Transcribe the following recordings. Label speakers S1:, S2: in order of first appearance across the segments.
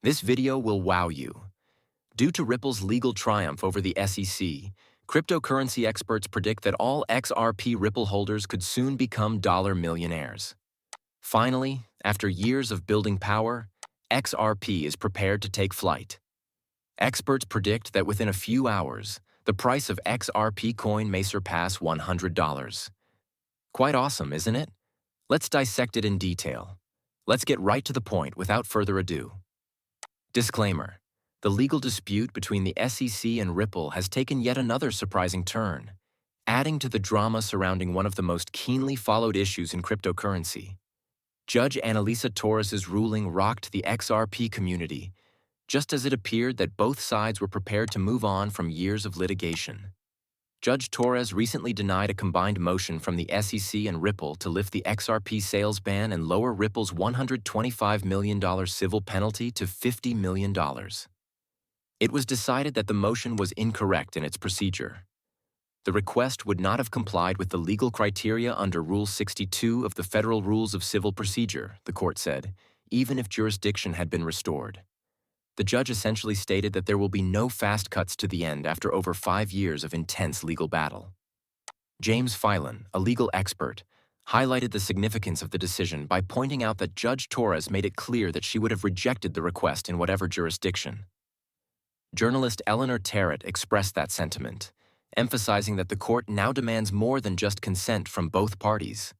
S1: This video will wow you. Due to Ripple's legal triumph over the SEC, cryptocurrency experts predict that all XRP Ripple holders could soon become dollar millionaires. Finally, after years of building power, XRP is prepared to take flight. Experts predict that within a few hours, the price of XRP coin may surpass $100. Quite awesome, isn't it? Let's dissect it in detail. Let's get right to the point without further ado. Disclaimer: the legal dispute between the SEC and Ripple has taken yet another surprising turn, adding to the drama surrounding one of the most keenly followed issues in cryptocurrency. Judge Analisa Torres's ruling rocked the XRP community, just as it appeared that both sides were prepared to move on from years of litigation. Judge Torres recently denied a combined motion from the SEC and Ripple to lift the XRP sales ban and lower Ripple's $125 million civil penalty to $50 million. It was decided that the motion was incorrect in its procedure. The request would not have complied with the legal criteria under Rule 62 of the Federal Rules of Civil Procedure, the court said, even if jurisdiction had been restored. The judge essentially stated that there will be no fast cuts to the end after over 5 years of intense legal battle. James Phelan, a legal expert, highlighted the significance of the decision by pointing out that Judge Torres made it clear that she would have rejected the request in whatever jurisdiction. Journalist Eleanor Terrett expressed that sentiment, emphasizing that the court now demands more than just consent from both parties.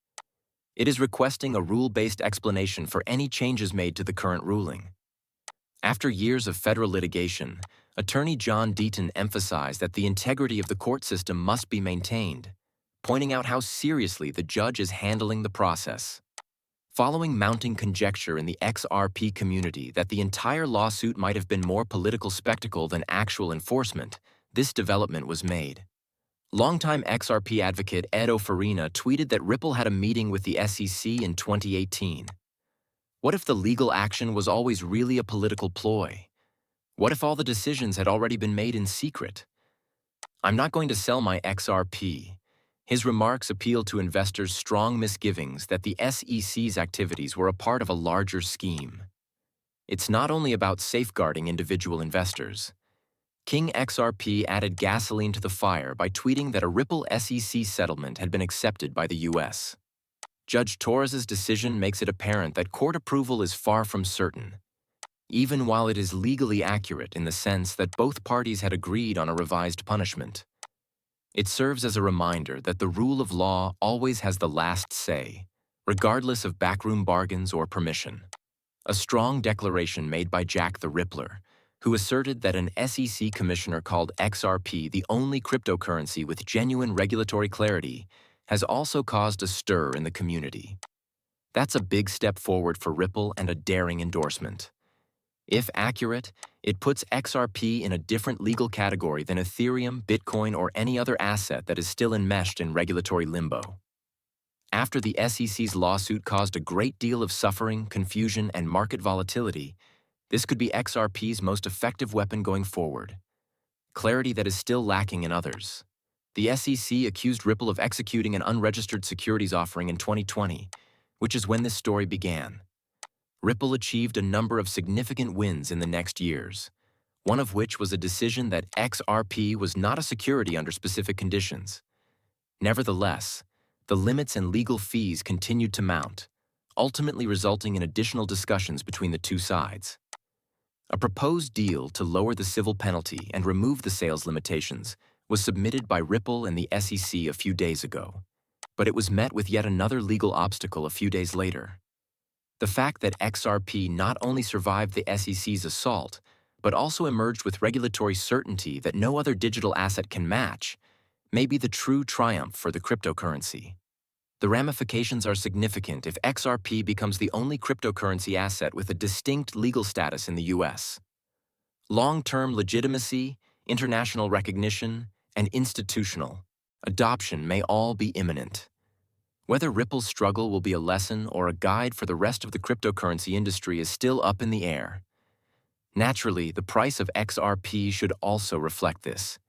S1: It is requesting a rule-based explanation for any changes made to the current ruling. After years of federal litigation, Attorney John Deaton emphasized that the integrity of the court system must be maintained, pointing out how seriously the judge is handling the process. Following mounting conjecture in the XRP community that the entire lawsuit might have been more political spectacle than actual enforcement, this development was made. Longtime XRP advocate Ed O'Farina tweeted that Ripple had a meeting with the SEC in 2018. What if the legal action was always really a political ploy? What if all the decisions had already been made in secret? "I'm not going to sell my XRP." His remarks appealed to investors' strong misgivings that the SEC's activities were a part of a larger scheme. It's not only about safeguarding individual investors. King XRP added gasoline to the fire by tweeting that a Ripple SEC settlement had been accepted by the U.S. Judge Torres's decision makes it apparent that court approval is far from certain, even while it is legally accurate in the sense that both parties had agreed on a revised punishment. It serves as a reminder that the rule of law always has the last say, regardless of backroom bargains or permission. A strong declaration made by Jack the Rippler, who asserted that an SEC commissioner called XRP the only cryptocurrency with genuine regulatory clarity, has also caused a stir in the community. That's a big step forward for Ripple and a daring endorsement. If accurate, it puts XRP in a different legal category than Ethereum, Bitcoin, or any other asset that is still enmeshed in regulatory limbo. After the SEC's lawsuit caused a great deal of suffering, confusion, and market volatility, this could be XRP's most effective weapon going forward. Clarity that is still lacking in others. The SEC accused Ripple of executing an unregistered securities offering in 2020, which is when this story began. Ripple achieved a number of significant wins in the next years, one of which was a decision that XRP was not a security under specific conditions. Nevertheless, the limits and legal fees continued to mount, ultimately resulting in additional discussions between the two sides. A proposed deal to lower the civil penalty and remove the sales limitations was submitted by Ripple and the SEC a few days ago, but it was met with yet another legal obstacle a few days later. The fact that XRP not only survived the SEC's assault, but also emerged with regulatory certainty that no other digital asset can match, may be the true triumph for the cryptocurrency. The ramifications are significant if XRP becomes the only cryptocurrency asset with a distinct legal status in the US. Long-term legitimacy, international recognition, and institutional adoption may all be imminent. Whether Ripple's struggle will be a lesson or a guide for the rest of the cryptocurrency industry is still up in the air. Naturally, the price of XRP should also reflect this.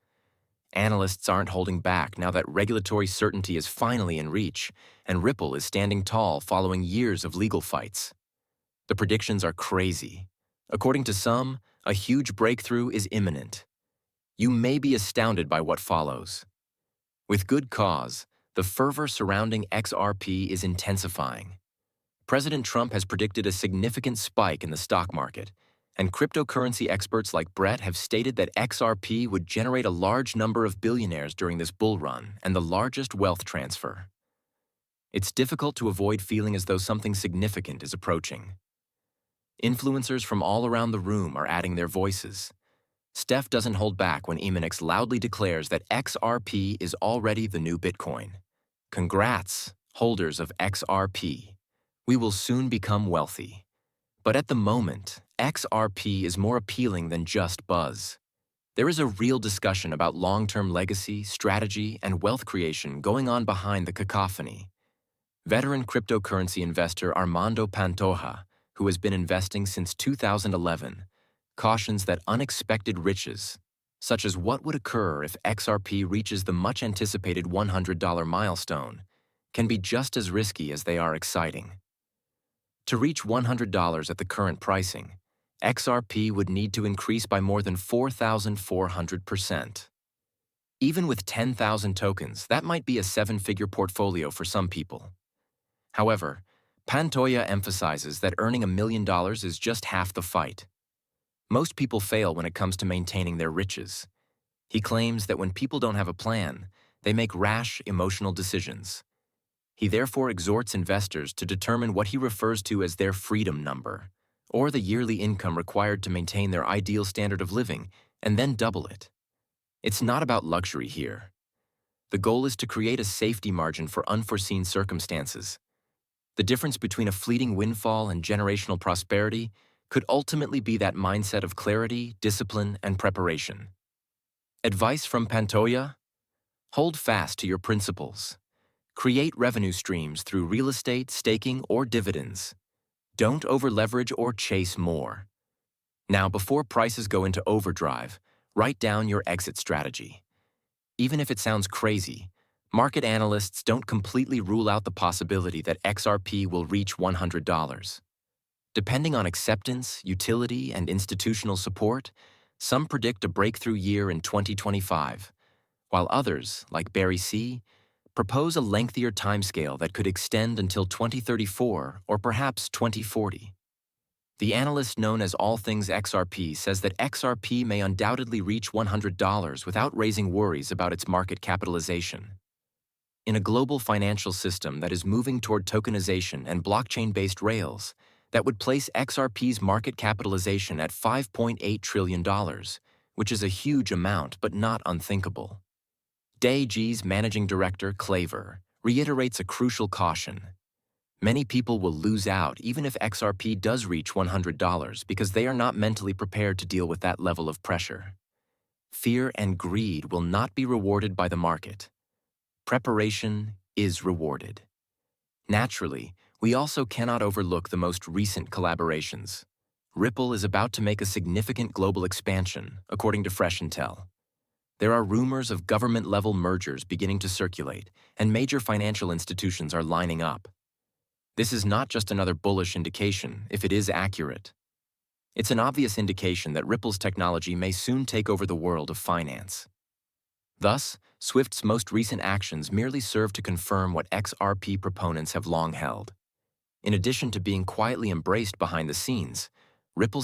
S1: Analysts aren't holding back now that regulatory certainty is finally in reach, and Ripple is standing tall following years of legal fights. The predictions are crazy. According to some, a huge breakthrough is imminent. You may be astounded by what follows. With good cause, the fervor surrounding XRP is intensifying. President Trump has predicted a significant spike in the stock market, and cryptocurrency experts like Brett have stated that XRP would generate a large number of billionaires during this bull run and the largest wealth transfer. It's difficult to avoid feeling as though something significant is approaching. Influencers from all around the room are adding their voices. Steph doesn't hold back when Eminix loudly declares that XRP is already the new Bitcoin. Congrats, holders of XRP. We will soon become wealthy. But at the moment, XRP is more appealing than just buzz. There is a real discussion about long-term legacy, strategy, and wealth creation going on behind the cacophony. Veteran cryptocurrency investor Armando Pantoja, who has been investing since 2011, cautions that unexpected riches, such as what would occur if XRP reaches the much-anticipated $100 milestone, can be just as risky as they are exciting. To reach $100 at the current pricing, XRP would need to increase by more than 4,400%. Even with 10,000 tokens, that might be a seven-figure portfolio for some people. However, Pantoja emphasizes that earning $1 million is just half the fight. Most people fail when it comes to maintaining their riches. He claims that when people don't have a plan, they make rash, emotional decisions. He therefore exhorts investors to determine what he refers to as their freedom number, or the yearly income required to maintain their ideal standard of living, and then double it. It's not about luxury here. The goal is to create a safety margin for unforeseen circumstances. The difference between a fleeting windfall and generational prosperity could ultimately be that mindset of clarity, discipline, and preparation. Advice from Pantoja? Hold fast to your principles. Create revenue streams through real estate, staking, or dividends. Don't over-leverage or chase more. Now, before prices go into overdrive, write down your exit strategy. Even if it sounds crazy, market analysts don't completely rule out the possibility that XRP will reach $100. Depending on acceptance, utility, and institutional support, some predict a breakthrough year in 2025, while others, like Barry C., propose a lengthier timescale that could extend until 2034 or perhaps 2040. The analyst known as All Things XRP says that XRP may undoubtedly reach $100 without raising worries about its market capitalization. In a global financial system that is moving toward tokenization and blockchain-based rails, that would place XRP's market capitalization at $5.8 trillion, which is a huge amount but not unthinkable. DAIG's managing director, Claver, reiterates a crucial caution. Many people will lose out even if XRP does reach $100 because they are not mentally prepared to deal with that level of pressure. Fear and greed will not be rewarded by the market. Preparation is rewarded. Naturally, we also cannot overlook the most recent collaborations. Ripple is about to make a significant global expansion, according to Fresh Intel. There are rumors of government-level mergers beginning to circulate, and major financial institutions are lining up. This is not just another bullish indication, if it is accurate. It's an obvious indication that Ripple's technology may soon take over the world of finance. Thus, Swift's most recent actions merely serve to confirm what XRP proponents have long held. In addition to being quietly embraced behind the scenes, Ripple's